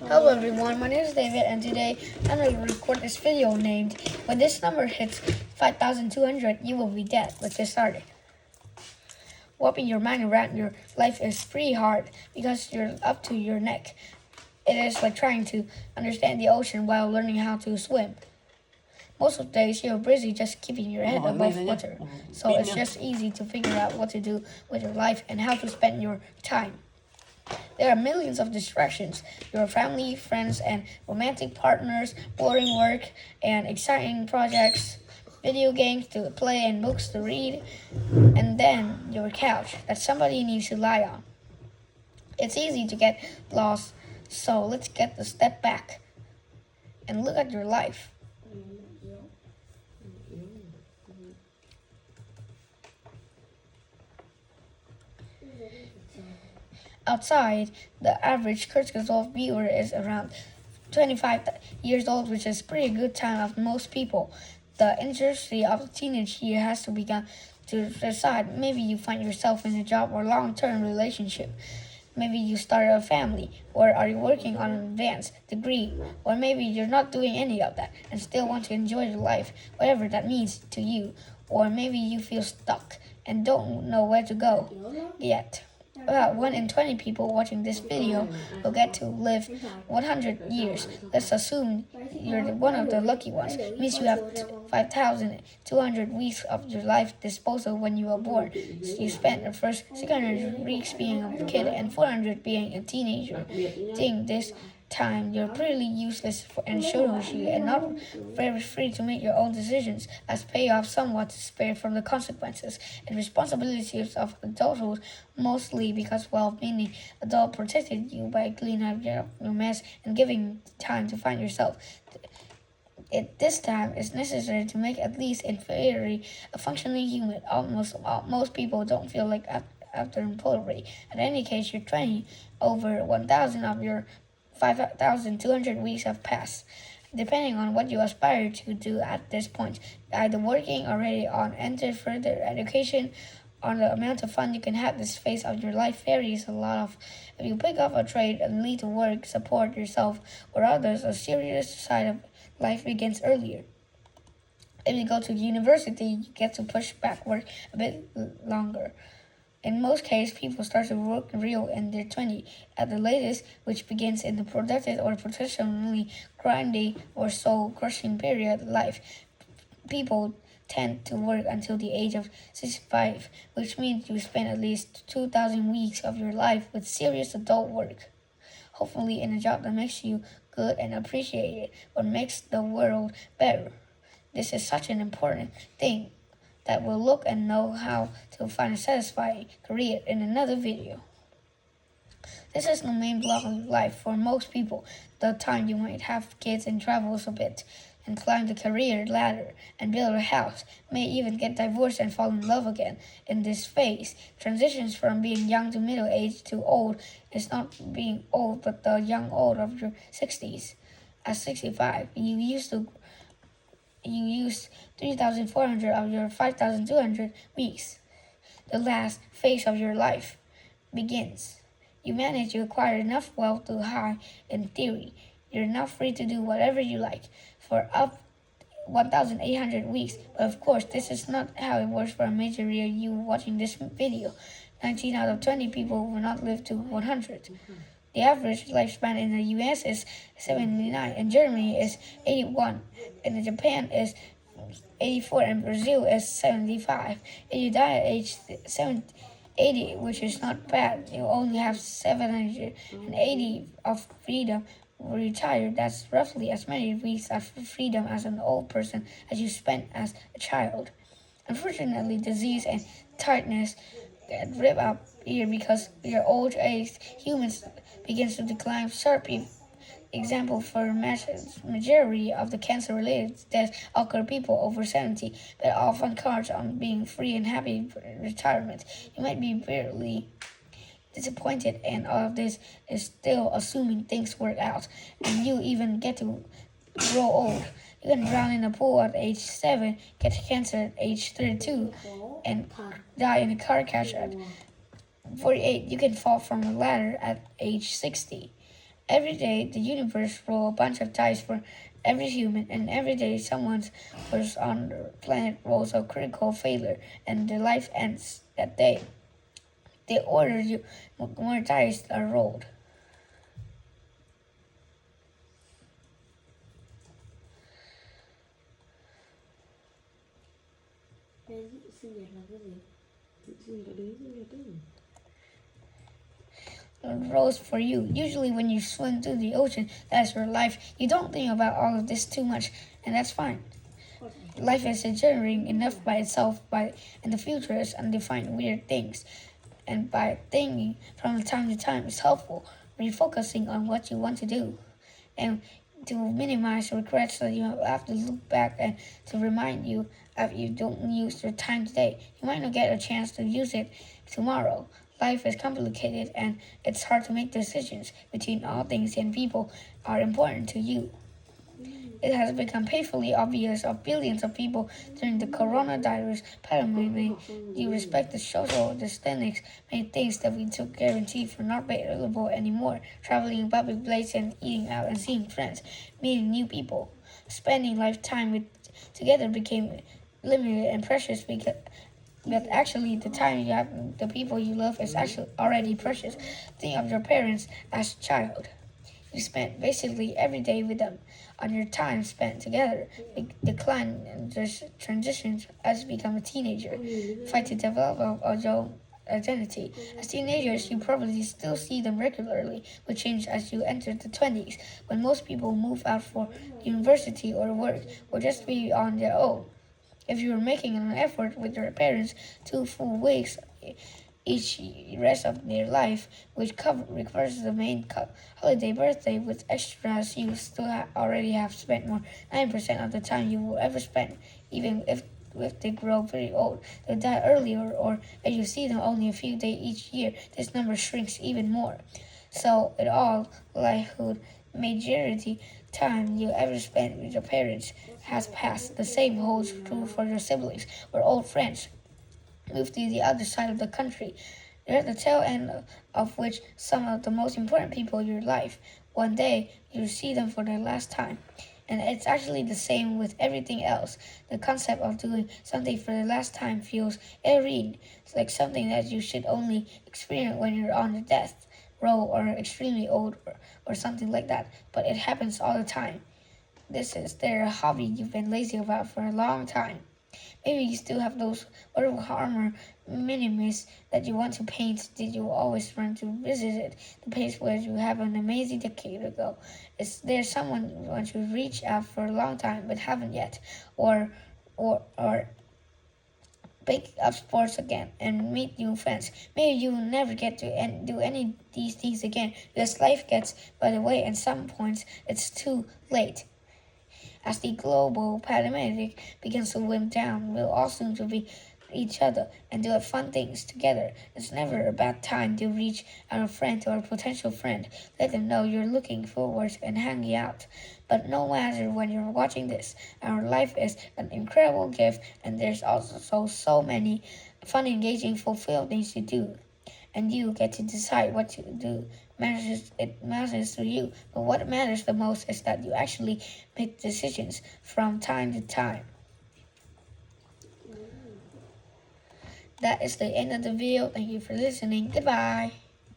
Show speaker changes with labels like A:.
A: Hello everyone, my name is David and today I'm going to record this video named When This Number Hits 5,200 You Will Be Dead. Let's get started. Wrapping your mind around your life is pretty hard because you're up to your neck. It is like trying to understand the ocean while learning how to swim. Most of the days you're busy just keeping your head above water, so it's just easy to figure out what to do with your life and how to spend your time. There are millions of distractions: your family, friends, and romantic partners, boring work, and exciting projects, video games to play and books to read, and then your couch that somebody needs to lie on. It's easy to get lost, so let's get a step back and look at your life. Outside, the average Kurzgesagt viewer is around 25 years old, which is pretty good time of most people. The industry of the teenage year has to begin to decide. Maybe you find yourself in a job or long-term relationship. Maybe you start a family, or are you working on an advanced degree, or maybe you're not doing any of that and still want to enjoy your life, whatever that means to you. Or maybe you feel stuck and don't know where to go yet. About 1 in 20 people watching this video will get to live 100 years. Let's assume you're one of the lucky ones. It means you have 5,200 weeks of your life disposal when you were born. So you spent the first 600 weeks being a kid and 400 being a teenager. During this time, you're pretty useless and socially and not very free to make your own decisions, as payoff somewhat to spare from the consequences and responsibilities of adulthood, mostly because well-meaning adult protected you by cleaning up your mess and giving time to find yourself. At this time, it's necessary to make at least in theory a functioning human. Most people don't feel like after employee. In any case, you're 20 over 1,000 of your 5,200 weeks have passed. Depending on what you aspire to do at this point, either working already on enter further education, on the amount of fun you can have this phase of your life varies a lot of. If you pick up a trade and need to work, support yourself or others, a serious side of life begins earlier. If you go to university, you get to push back work a bit longer. In most cases, people start to work real in their 20s at the latest, which begins in the productive or professionally grinding or soul-crushing period of life. People tend to work until the age of 65, which means you spend at least 2,000 weeks of your life with serious adult work, hopefully in a job that makes you good and appreciated, what makes the world better. This is such an important thing that will look and know how to find a satisfying career in another video. This is the main block of life for most people, the time you might have kids and travels a bit, and climb the career ladder, and build a house, may even get divorced and fall in love again. In this phase, transitions from being young to middle age to old is not being old, but the young old of your 60s. At 65, you use 3,400 of your 5,200 weeks. The last phase of your life begins. You manage to acquire enough wealth to high in theory. You're now free to do whatever you like for up 1,800 weeks. But of course, this is not how it works for a majority of you watching this video. 19 out of 20 people will not live to 100. The average lifespan in the US is 79, in Germany is 81, and in Japan is 84, and Brazil is 75. If you die at age 80, which is not bad, you only have 780 of freedom. Retired, that's roughly as many weeks of freedom as an old person as you spent as a child. Unfortunately, disease and tiredness get ripped up here because your old age humans begins to decline sharply. Example for majority of the cancer-related deaths occur people over 70, but often cards on being free and happy retirement. You might be barely disappointed, and all of this is still assuming things work out, and you even get to grow old. You can drown in a pool at age 7, get cancer at age 32, and die in a car crash at 48. You can fall from a ladder at age 60. Every day, the universe rolls a bunch of dice for every human, and every day someone who's on the planet rolls a critical failure, and their life ends that day. The order you more dice are rolled.
B: Sinh nhật là cái gì? Sinh nhật đấy, sinh nhật đấy.
A: Rolls for you. Usually, when you swim through the ocean, that's your life. You don't think about all of this too much, and that's fine. Life is enduring enough by itself, and the future is undefined weird things. And by thinking from time to time is helpful, refocusing on what you want to do, and to minimize regrets that you have to look back and to remind you if you don't use your time today, you might not get a chance to use it tomorrow. Life is complicated and it's hard to make decisions between all things and people are important to you. It has become painfully obvious of billions of people during the coronavirus pandemic. You respect the social distancing made things that we took guaranteed for not available anymore. Traveling in public places and eating out and seeing friends, meeting new people, spending lifetime together became limited and precious but actually the time you have the people you love is actually already precious. Think of your parents as a child. You spent basically every day with them. On your time spent together, decline and transitions as you become a teenager. Fight to develop your own identity. As teenagers, you probably still see them regularly, but change as you enter the 20s, when most people move out for university or work, or just be on their own. If you are making an effort with your parents 2 full weeks each rest of their life, which covers the main holiday birthday with extras you still already have spent more 9% of the time you will ever spend, even if they grow very old, they die earlier, or if you see them only a few days each year, this number shrinks even more. So, in all likelihood, majority time you ever spent with your parents has passed. The same holds true for your siblings or old friends. Move to the other side of the country. They're at the tail end of which some of the most important people in your life. One day, you see them for the last time. And it's actually the same with everything else. The concept of doing something for the last time feels alien. It's like something that you should only experience when you're on the death row or extremely old or something like that. But it happens all the time. This is their hobby you've been lazy about for a long time. Maybe you still have those little armor minimis that you want to paint. Did you always run to visit it? The place where you have an amazing decade ago. Is there someone you want to reach out for a long time but haven't yet? Or pick up sports again and meet new friends. Maybe you will never get to do any of these things again because life gets by the way, and some points it's too late. As the global pandemic begins to wind down, we'll all soon to be each other and do fun things together. It's never a bad time to reach out a friend or a potential friend. Let them know you're looking forward and hanging out. But no matter when you're watching this, our life is an incredible gift, and there's also so many fun, engaging, fulfilled things to do. And you get to decide what to do. It matters to you, but what matters the most is that you actually make decisions from time to time. That is the end of the video. Thank you for listening. Goodbye.